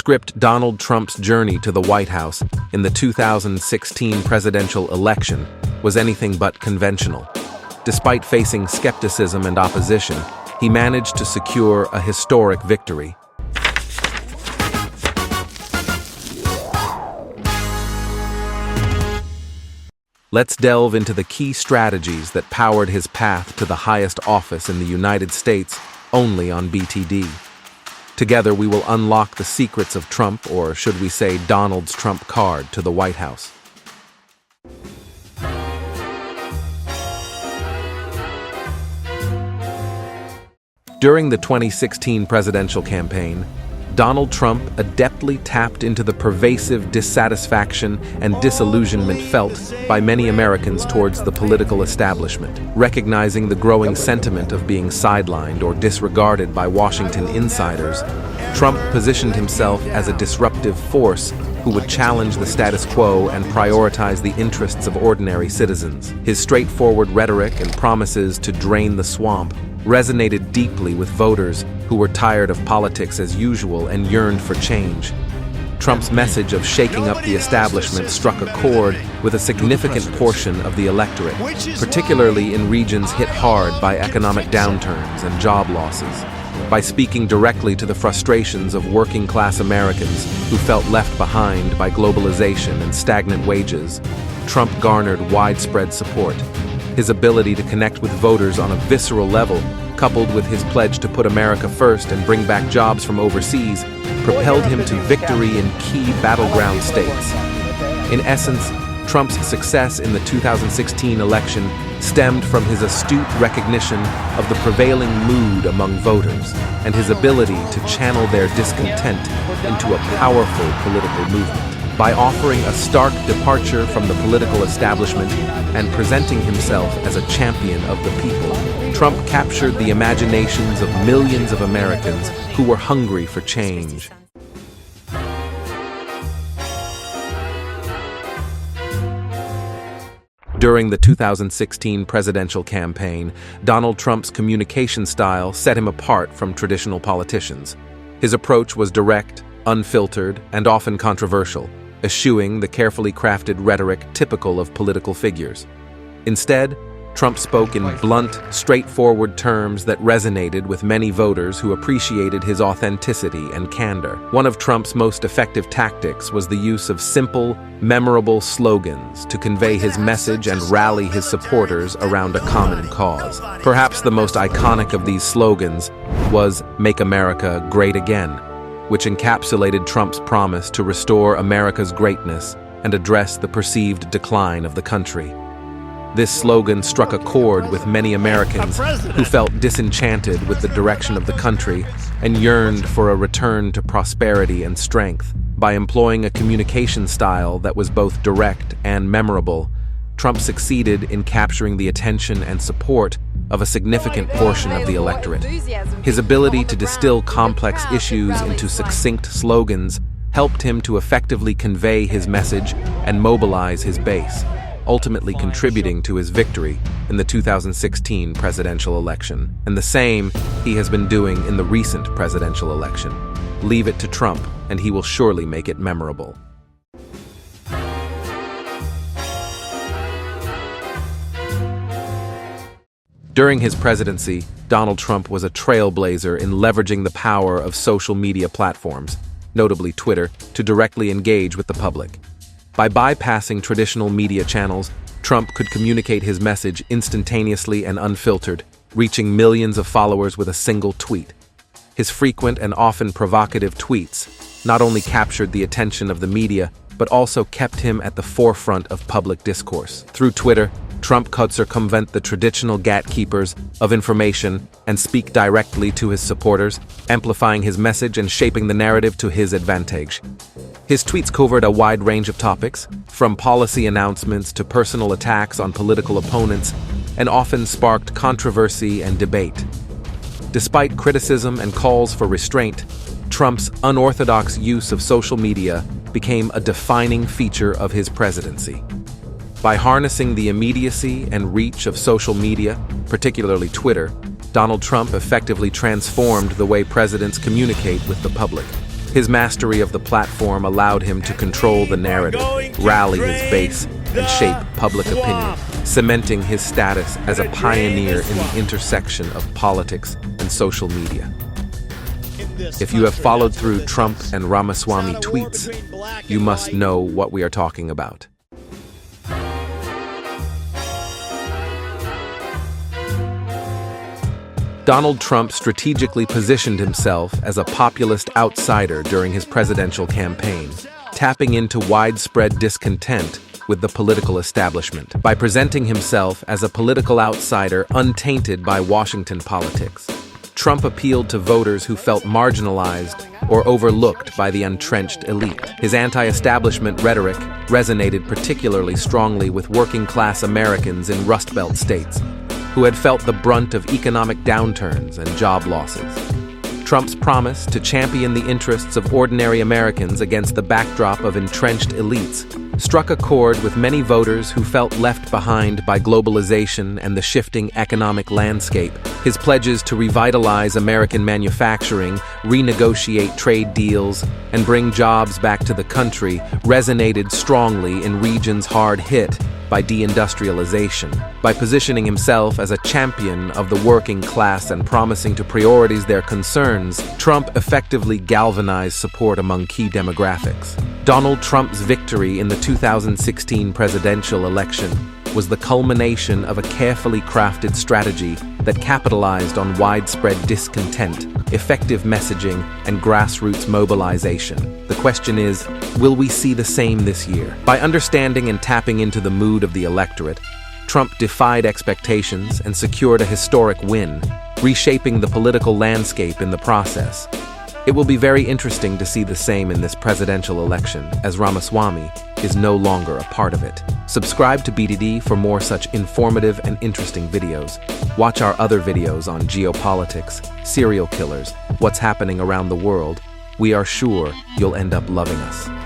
script Donald Trump's journey to the White House in the 2016 presidential election was anything but conventional. Despite facing skepticism and opposition, he managed to secure a historic victory. Let's delve into the key strategies that powered his path to the highest office in the United States only on BTD. Together, we will unlock the secrets of Trump, or should we say Donald's Trump card, to the White House. During the 2016 presidential campaign, Donald Trump adeptly tapped into the pervasive dissatisfaction and disillusionment felt by many Americans towards the political establishment. Recognizing the growing sentiment of being sidelined or disregarded by Washington insiders, Trump positioned himself as a disruptive force who would challenge the status quo and prioritize the interests of ordinary citizens. His straightforward rhetoric and promises to drain the swamp resonated deeply with voters who were tired of politics as usual and yearned for change. Trump's message of shaking up the establishment struck a chord with a significant portion of the electorate, particularly in regions hit hard by economic downturns and job losses. By speaking directly to the frustrations of working-class Americans who felt left behind by globalization and stagnant wages, Trump garnered widespread support. His ability to connect with voters on a visceral level, coupled with his pledge to put America first and bring back jobs from overseas, propelled him to victory in key battleground states. In essence, Trump's success in the 2016 election stemmed from his astute recognition of the prevailing mood among voters and his ability to channel their discontent into a powerful political movement. By offering a stark departure from the political establishment and presenting himself as a champion of the people, Trump captured the imaginations of millions of Americans who were hungry for change. During the 2016 presidential campaign, Donald Trump's communication style set him apart from traditional politicians. His approach was direct, unfiltered, and often controversial, eschewing the carefully crafted rhetoric typical of political figures. Instead, Trump spoke in blunt, straightforward terms that resonated with many voters who appreciated his authenticity and candor. One of Trump's most effective tactics was the use of simple, memorable slogans to convey his message and rally his supporters around a common cause. Perhaps the most iconic of these slogans was "Make America Great Again," which encapsulated Trump's promise to restore America's greatness and address the perceived decline of the country. This slogan struck a chord with many Americans who felt disenchanted with the direction of the country and yearned for a return to prosperity and strength. By employing a communication style that was both direct and memorable, Trump succeeded in capturing the attention and support of a significant portion of the electorate. His ability to distill complex issues into succinct slogans helped him to effectively convey his message and mobilize his base, ultimately contributing to his victory in the 2016 presidential election. And the same he has been doing in the recent presidential election. Leave it to Trump, and he will surely make it memorable. During his presidency, Donald Trump was a trailblazer in leveraging the power of social media platforms, notably Twitter, to directly engage with the public. By bypassing traditional media channels, Trump could communicate his message instantaneously and unfiltered, reaching millions of followers with a single tweet. His frequent and often provocative tweets not only captured the attention of the media, but also kept him at the forefront of public discourse. Through Twitter, Trump could circumvent the traditional gatekeepers of information and speak directly to his supporters, amplifying his message and shaping the narrative to his advantage. His tweets covered a wide range of topics, from policy announcements to personal attacks on political opponents, and often sparked controversy and debate. Despite criticism and calls for restraint, Trump's unorthodox use of social media became a defining feature of his presidency. By harnessing the immediacy and reach of social media, particularly Twitter, Donald Trump effectively transformed the way presidents communicate with the public. His mastery of the platform allowed him to control the narrative, rally his base, and shape public opinion, cementing his status as a pioneer in the intersection of politics and social media. If you have followed through Trump and Ramaswamy tweets, you must know what we are talking about. Donald Trump strategically positioned himself as a populist outsider during his presidential campaign, tapping into widespread discontent with the political establishment. By presenting himself as a political outsider untainted by Washington politics, Trump appealed to voters who felt marginalized or overlooked by the entrenched elite. His anti-establishment rhetoric resonated particularly strongly with working-class Americans in Rust Belt states, who had felt the brunt of economic downturns and job losses. Trump's promise to champion the interests of ordinary Americans against the backdrop of entrenched elites struck a chord with many voters who felt left behind by globalization and the shifting economic landscape. His pledges to revitalize American manufacturing, renegotiate trade deals, and bring jobs back to the country resonated strongly in regions hard hit by deindustrialization. By positioning himself as a champion of the working class and promising to prioritize their concerns, Trump effectively galvanized support among key demographics. Donald Trump's victory in the 2016 presidential election was the culmination of a carefully crafted strategy that capitalized on widespread discontent, effective messaging, and grassroots mobilization. The question is, will we see the same this year? By understanding and tapping into the mood of the electorate, Trump defied expectations and secured a historic win, reshaping the political landscape in the process. It will be very interesting to see the same in this presidential election, as Ramaswamy is no longer a part of it. Subscribe to BDD for more such informative and interesting videos. Watch our other videos on geopolitics, serial killers, what's happening around the world. We are sure you'll end up loving us.